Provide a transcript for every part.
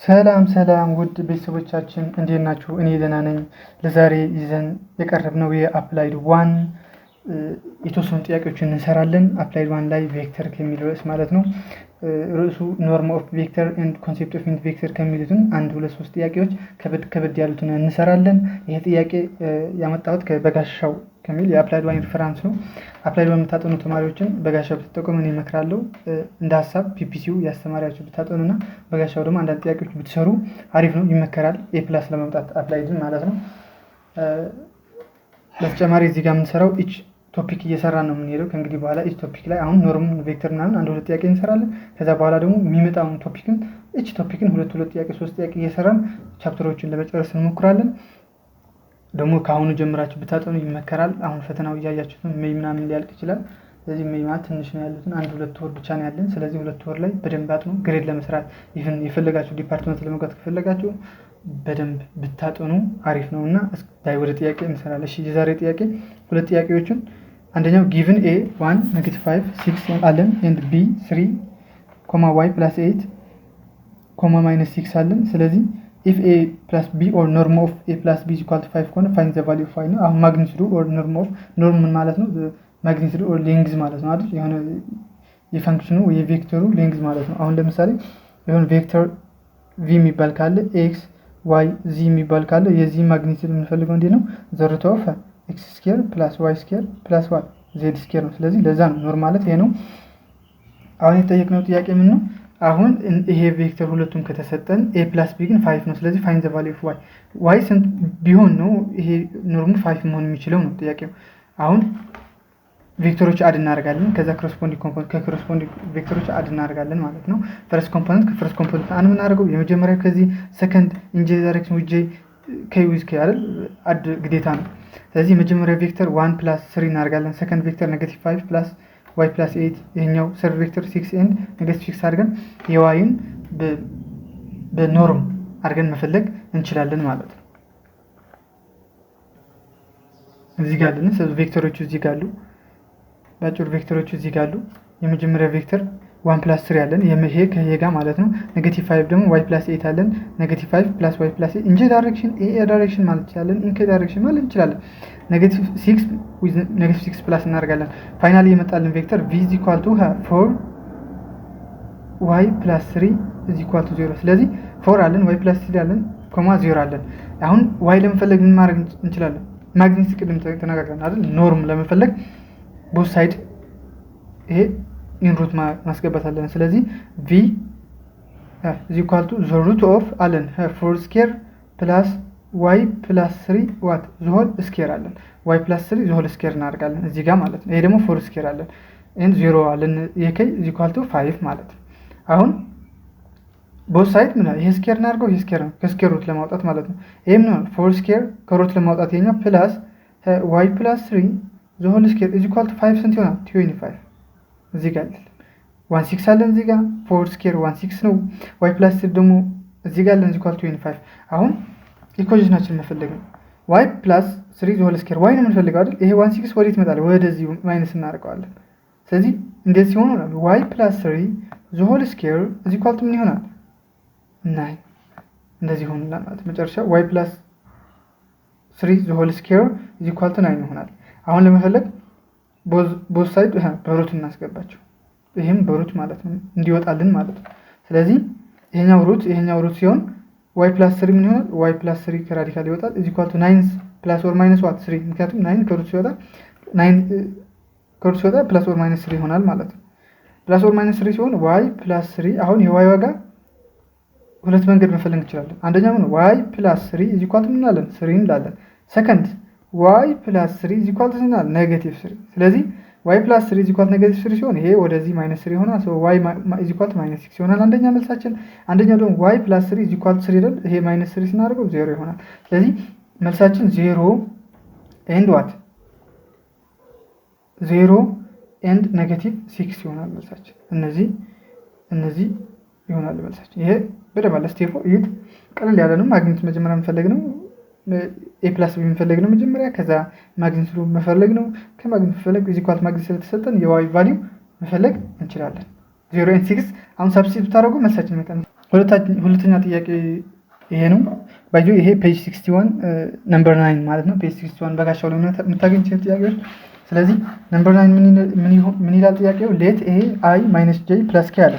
ሰላም ውድ ቤተሰቦቻችን እንዴት ናችሁ? እኔ ደህና ነኝ። ለዛሬ ይዘን የቀረብነው የአፕላይድ ዋን የተወሰኑ ጥያቄዎችን እንሰራለን። አፕላይድ ዋን ላይ ቬክተር ከሚል ርዕስ ማለት ነው። ርዕሱ ኖርም ኦፍ ቬክተር ኤንድ ኮንሴፕት ኦፍ ዩኒት ቬክተር ከሚሉትን 1 2 3 ጥያቄዎች ከበድ ያሉትን እንሰራለን። ይሄ ጥያቄ ያመጣሁት ከበጋሻው ከሚል የአፕላይድ ዋን ሪፈራንስ ነው። አፕላይድ ዋን የምታጠኑ ተማሪዎችን በጋሻው ብትጠቀሙ እኔ እመክራለሁ። እንደ ሀሳብ ፒፒሲው ያስተማሪያችሁ ብታጠኑና በጋሻው ደግሞ አንዳንድ ጥያቄዎች ብትሰሩ አሪፍ ነው፣ ይመከራል። ኤ+ ለማምጣት አፕላይድን ማለት ነው። በተጨማሪ እዚህ ጋር የምንሰራው ኢች ቶፒክ እየሰራን ነው የምንሄደው። ከእንግዲህ በኋላ ኢች ቶፒክ ላይ አሁን ኖርም ቬክተር ምናምን 1 2 ጥያቄ እንሰራለን። ከዛ በኋላ ደግሞ የሚመጣውን ቶፒክን ኢች ቶፒክን 2 2 ጥያቄ 3 ጥያቄ እየሰራን ቻፕተሮችን ለመጨረስ እንሞክራለን። ደግሞ ከአሁኑ ጀምራችሁ ብታጠኑ ይመከራል። አሁን ፈተናው እያያችሁት ሜይ ምናምን ሊያልቅ ይችላል። ስለዚህ ሜይ ማለት ትንሽ ነው ያሉትን 1 2 ወር ብቻ ነው ያለን። ስለዚህ 2 ወር ላይ በደንብ አጥኑ። ግሬድ ለመስራት ይሄን የፈለጋችሁ ዲፓርትመንት ለመግባት ከፈለጋችሁ በደንብ ብታጠኑ አሪፍ ነውና እስኪ ወደ ጥያቄ እንሰራለን። እሺ የዛሬ ጥያቄ ሁለት ጥያቄዎችን አንደኛው given a 1 -5 6 አለን and b 3 y + 8 -6 አለን። ስለዚህ if a plus b or norm of a plus b is equal to 5 ከሆነ find the value of y ነው። አሁን ማግኒቲዩድ or norm ምን ማለት ነው? ማግኒቲዩድ or ሌንግዝ ማለት ነው አይደል? የሆነ የፈንክሽኑ ወይ የቬክተሩ ሌንግዝ ማለት ነው። አሁን ለምሳሌ የሆነ ቬክተር v የሚባል ካለ x y z የሚባል ካለ የዚህ ማግኒቲዩድ የምንፈልገው እንዴ ነው? ዘ ሩት ኦፍ x² + y² + what z² ነው። ስለዚህ ለዛ ነው ኖርም ማለት ይሄ ነው። አሁን የጠየቅነው ጥያቄ ምን ነው? አሁን ይሄ ቬክተር ሁለቱም ከተሰጠን a + b ግን 5 ነው። ስለዚህ find the value of y ስንት ቢሆን ነው ይሄ ኖርሙ 5 መሆን የሚችለው ነው ጥያቄው። አሁን ቬክተሮች አድ እናደርጋለን። ከዛ ኮረስፖንዲንግ ኮምፖነንት ከኮረስፖንዲንግ ቬክተሮች አድ እናደርጋለን ማለት ነው። ፈርስት ኮምፖነንት ከፈርስት ኮምፖነንት አን የምናደርገው የመጀመሪያው ከዚህ ሰከንድ ኢን ጄ ዳይሬክሽን ዊዝ ጄ ከ ዊዝ ከ አይደል አድ ግዴታ ነው። ስለዚህ የመጀመሪያው ቬክተር 1 + 3 እናደርጋለን። ሰከንድ ቬክተር -5 + y + 8 ይሄኛው ሰርድ ቬክተር 6 and -6 አድርገን የዋይን በኖርም አድርገን መፈለግ እንችላለን ማለት ነው። እዚህ ጋር አለን ቬክተሮቹ እዚህ ጋር አሉ። ባጭሩ ቬክተሮቹ እዚህ ጋር አሉ። የመጀመሪያ ቬክተር 1 + 3 ያለን ይሄ ከይሄ ጋር ማለት ነው። -5 ደግሞ y + 8 አለን። -5 + y + 8 ኢን ጄ ዳይሬክሽን ኤ ዳይሬክሽን ማለት እንችላለን። ኢን ኬ ዳይሬክሽን ማለት እንችላለን። -6 with -6 ፕላስ እናደርጋለን። ፋይናሊ የመጣልን ቬክተር v = 4 y + 3 = 0። ስለዚህ 4 አለን y + 3 አለን 0 አለን። አሁን y ለመፈለግ ምን ማድረግ እንችላለን? ማግኒቲዩድ ቅድም ተነጋግረን አይደል? ኖርም ለመፈለግ ቦት ሳይድ ይሄ ኢንሩት ማስገባት አለን። ስለዚህ v = the root of አለን 4² + y + 3 what the whole square አለን። y + 3 the whole square እናደርጋለን እዚህ ጋር ማለት ነው። ይሄ ደግሞ 4² አለን and 0 አለን። ይሄ = 5 ማለት ነው። አሁን ቦት ሳይድ ምን ይሄ ስኬር እናድርገው። ይሄ ስኬር ነው ከስኬር ሩት ለማውጣት ማለት ነው። ይሄ ምን 4² ከሩት ለማውጣት ይሄኛው ፕላስ y + 3 the whole square = 5 ስንት ይሆናል? 25 እዚህ ጋር 16 አለን። እዚህ ጋር 4² 16 ነው። y + 3 ደግሞ እዚህ ጋር አለን = 25። አሁን ኢኩዌሽናችንን መፈለግ ነው። y + 3 the whole square y ነው የምንፈልገው አይደል? ይሄ 16 ወዴት ይመጣል? ወደዚህ ማይነስ እናደርገዋለን። ስለዚህ እንዴት ሲሆን ነው y + 3 the whole square = ምን ይሆናል? 9 እንደዚህ ሆነና ማለት መጨረሻ y + 3 the whole square = 9 ይሆናል። አሁን ለመፈለግ ቦዝ ሳይድ በሩት እናስገባቸው። ይሄም በሩት ማለት ነው እንዲወጣልን ማለት ነው። ስለዚህ ይሄኛው ሩት ሲሆን y + 3 ምን ይሆናል? y + 3 ከራዲካል ይወጣል = 9 + or - 3 ምክንያቱም 9 ከሩት ሲወጣ + or - 3 ይሆናል ማለት ነው። + or - 3 ሲሆን y + 3 አሁን የy ዋጋ ሁለት መንገድ መፈለግ እንችላለን። አንደኛው ነው y + 3 = ምን አለን? 3 እንላለን። ሰከንድ y + 3 = -3። ስለዚህ y + 3 = -3 ሲሆን ይሄ ወደዚህ -3 ይሆናል። y = -6 ይሆናል አንደኛ መልሳችን። አንደኛው ደግሞ y + 3 = 3 አይደል? ይሄ -3 ስናደርገው 0 ይሆናል። ስለዚህ መልሳችን 0 and what 0 and -6 ይሆናል መልሳችን። እነዚህ ይሆናል መልሳችን። ይሄ በደንብ አለ ስቴፕ እዩት። ቀለል ያለ ነው። ማግኒቲዩድ መጀመሪያ መፈለግ ነው። a + b መፈለግ ነው መጀመሪያ። ከዛ ማግኒቲዩድ መፈለግ ነው። ከማግኒቲዩድ መፈለግ ማግኒቲዩድ ስለተሰጠን የy ቫልዩ መፈለግ እንችላለን። 0 and 6 አሁን ሰብስቲቱት ታደርጉ መልሳችን ይመጣል። ሁለተኛ ጥያቄ ይሄ ነው። ባይጆ ይሄ ፔጅ 61 ነምበር 9 ማለት ነው። ፔጅ 61 በጋሻው ላይ የምታገኙት ጥያቄዎች። ስለዚህ ነምበር 9 ምን ይላል ጥያቄው? ሌት ኤ አይ ማይነስ ጄ ፕለስ ኬ አለ።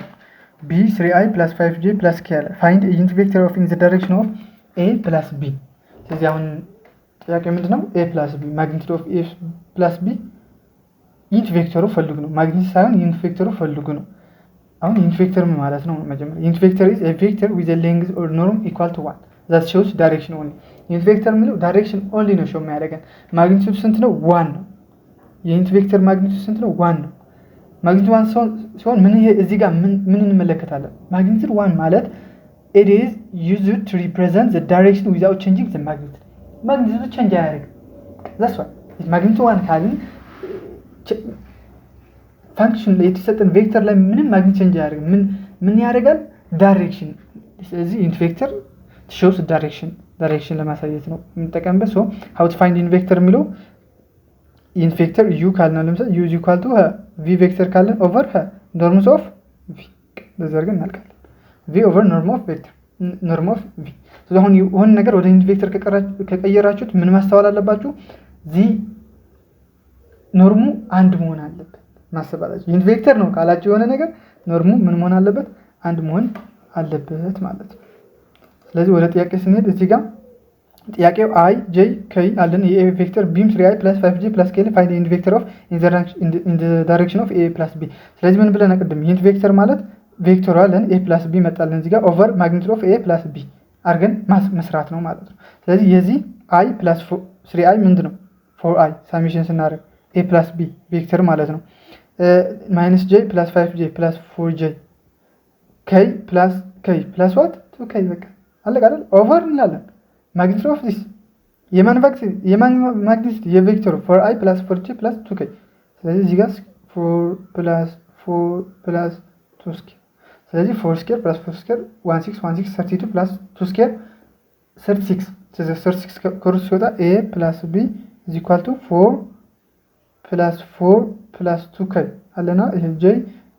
ቢ 3i ፕለስ 5j ፕለስ ኬ አለ። ፋይንድ ዩኒት ቬክተር ኦፍ ኢን ዘ ዳይሬክሽን ኦፍ ኤ ፕለስ ቢ። ስለዚህ አሁን ጥያቄ ምንድነው? ኤ ፕለስ ቢ ማግኒቱድ ኦፍ ኤ ፕለስ ቢ ዩኒት ቬክተሩ ፈልጉ ነው። ማግኒቱድ ሳይሆን ዩኒት ቬክተሩ ፈልጉ ነው። አሁን ዩኒት ቬክተር ምን ማለት ነው? መጀመሪያ ዩኒት ቬክተር ኢዝ ኤ ቬክተር ዊዝ ኤ ሌንግዝ ኦር ኖርም ኢኳል ቱ 1 ዛት ሾውስ ዳይሬክሽን ኦንሊ። ዩኒት ቬክተር የሚለው ዳይሬክሽን ኦንሊ ነው ሾው የሚያደርገን። ማግኒቱድ ስንት ነው? 1 ነው። የዩኒት ቬክተር ማግኒቱድ ስንት ነው? 1 ነው። ማግኒቱድ 1 ሲሆን ምን ይሄ እዚህ ጋር ምን እንመለከታለን? ማግኒቱድ 1 ማለት it is used to represent the direction without changing the magnitude። ማግኒቱድ ቼንጅ አያደርግም። that's why ማግኒቱድ 1 ካልን ፋንክሽን ላይ የተሰጠን ቬክተር ላይ ምንም ማግኒቱድ ቼንጅ አያደርግም። ምን ያደርጋል? ዳይሬክሽን። ስለዚህ ዩኒት ቬክተር shows direction ለማሳየት ነው የምንጠቀምበት። so how to find ዩኒት ቬክተር የሚለው ዩኒት ቬክተር u ካልን ለምሳሌ u is equal to v ቬክተር ካልን ኦቨር ኖርምስ ኦፍ v በዘርግን እናልቃለን። v ኦቨር ኖርም ኦፍ ቬክተር ኖርም ኦፍ v። ስለዚህ አሁን የሆነ ነገር ወደ ዩኒት ቬክተር ከቀየራችሁት ምን ማስተዋል አለባችሁ? ዚ ኖርሙ አንድ መሆን አለበት ማሰብ አለባችሁ። ዩኒት ቬክተር ነው ካላችሁ የሆነ ነገር ኖርሙ ምን መሆን አለበት? አንድ መሆን አለበት ማለት ነው። ስለዚህ ወደ ጥያቄ ስንሄድ እዚህ ጋር ጥያቄው አይ ጄ ከይ አለን። የኤ ቬክተር ቢም 3i + 5j + k ፋይንድ ዩኒት ቬክተር ኦፍ ኢን ዘ ዳይሬክሽን ኦፍ ኤ + ቢ። ስለዚህ ምን ብለን አቀድም? ዩኒት ቬክተር ማለት ቬክተሩ አለን ኤ + ቢ መጣለን እዚህ ጋር ኦቨር ማግኒቱድ ኦፍ ኤ + ቢ አድርገን መስራት ነው ማለት ነው። ስለዚህ የዚህ i + 3i ምንድነው? 4i ሳሚሽን ስናደርግ ኤ + ቢ ቬክተር ማለት ነው። -j + 5j + 4j k + what 2k በቃ አለቀ አይደል? ኦቨር እንላለን ማግኒቱድ ኦፍ ዲስ የማን ማግኒቱድ የቬክተሩ 4i + 4j + 2k። ስለዚህ እዚህ ጋር 4 + 4 + 2 ስኩዌር። ስለዚህ 4 ስኩዌር + 4 ስኩዌር 16 32 + 2 ስኩዌር 36። ስለዚህ 36 ከሩት ሲወጣ a + b is equal to 4 + 4 + 2k አለና ይሄ j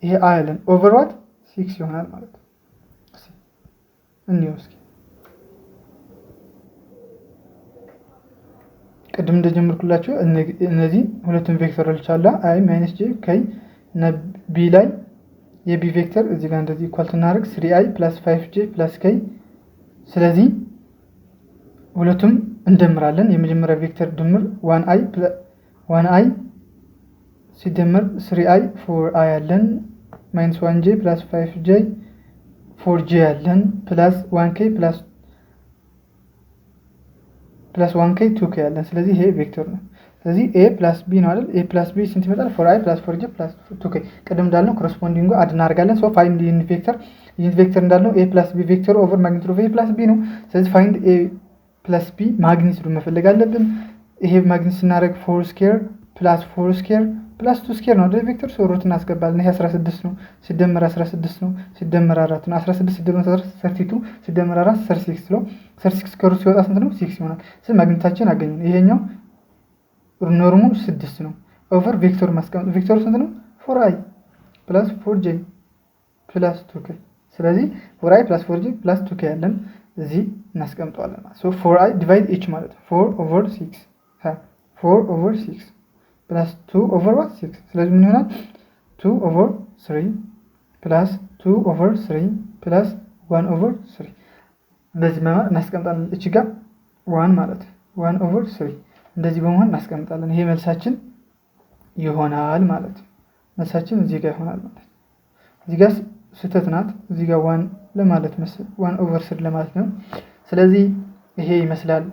ይሄ i አለን ኦቨር ዋት 6 ይሆናል ማለት ነው። እንዴው እስኪ ቅድም እንደጀመርኩላችሁ እነዚህ ሁለቱም ቬክተሮች አሉ i - j k እና b ላይ የb ቬክተር እዚህ ጋር እንደዚህ ኢኳል እናደርግ 3i + 5j + k። ስለዚህ ሁለቱም እንደምራለን። የመጀመሪያ ቬክተር ድምር 1i ሲደመር 3i 4i አለን -1j + 5j 4j አለን +1k + 1k 2k ያለን። ስለዚህ ይሄ ቬክተር ነው። ስለዚህ a + b ነው አይደል? a + b ስንት ይመጣል? 4i + 4j + 2k። ቅድም እንዳልነው ኮረስፖንዲንጉ አድ እናደርጋለን። ሶ ፋይንድ ዩኒት ቬክተር እንዳልነው a + b ቬክተሩ ኦቨር ማግኒቱድ ኦፍ a + b ነው። ስለዚህ ፋይንድ a + b ማግኒቱድ መፈለግ አለብን። ይሄ ማግኒቱድ ስናደርግ 4 ስኩዌር + 4 ስኩዌር + 2 ስኩዌር ነው አይደል? ቬክተር ሶ ሩት እናስገባለን። ይሄ 16 ነው ሲደመር 16 ነው ሲደመር 4 ነው 16 ሲደመር 32 ሲደመር 4 36 ነው። 36 ከሩት ሲወጣ ስንት ነው? 6 ይሆናል። ስለዚህ ማግኒታችን አገኘን። ይሄኛው ኖርሙ 6 ነው ኦቨር ቬክተሩ ማስቀመጥ ቬክተሩ ስንት ነው? 4i + 4j + 2k። ስለዚህ 4i + 4j + 2k ያለን እዚህ እናስቀምጠዋለን ማለት ሶ 4i ዲቫይድ ኢች ማለት 4/6 4/6 + 2/6 ስለዚህ ምን ይሆናል? 2/3 + 2/3 + 1/3 እንደዚህ በማለት እናስቀምጣለን። እቺ ጋር 1 ማለት 1/3 እንደዚህ በመሆን እናስቀምጣለን። ይሄ መልሳችን ይሆናል ማለት ነው። መልሳችን እዚህ ጋር ይሆናል ማለት ነው። እዚህ ጋር ስህተት ናት። እዚህ ጋር 1 ለማለት መስል 1/3 ለማለት ነው። ስለዚህ ይሄ ይመስላል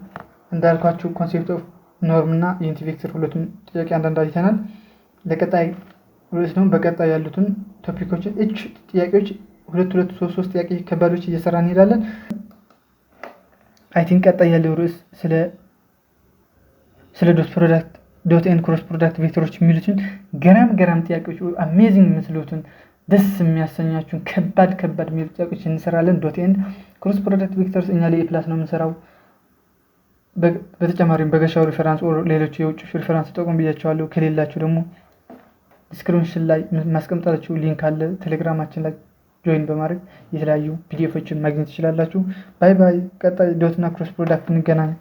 እንዳልኳችሁ ኮንሴፕት ኦፍ ኖርም እና ዩኒት ቬክተር ሁለቱም ጥያቄ አንዳንድ አይተናል። ለቀጣይ ርዕስ ነው በቀጣይ ያሉትን ቶፒኮችን እች ጥያቄዎች 2 3 ጥያቄ ከባዶች እየሰራ እንሄዳለን። አይ ቲንክ ቀጣይ ያለው ርዕስ ስለ ዶት ኤንድ ክሮስ ፕሮዳክት ቬክተሮች የሚሉትን ገራም ጥያቄዎች አሜዚንግ መስሎትን ደስ የሚያሰኛችሁን ከባድ የሚሉ ጥያቄዎች እንሰራለን። ዶት ኤንድ ክሮስ ፕሮዳክት ቬክተርስ እኛ ላይ ኤ+ ነው የምንሰራው። በተጨማሪም በገሻው ሪፈራንስ ኦር ሌሎች የውጭ ሪፈራንስ ተጠቅሙ ብያቸዋለሁ። ከሌላችሁ ደግሞ ዲስክሪፕሽን ላይ ማስቀምጣላችሁ ሊንክ አለ ቴሌግራማችን ላይ ጆይን በማድረግ የተለያዩ ፒዲኤፎችን ማግኘት ትችላላችሁ። ባይ ባይ። ቀጣይ ዶትና ክሮስ ፕሮዳክት እንገናኝ።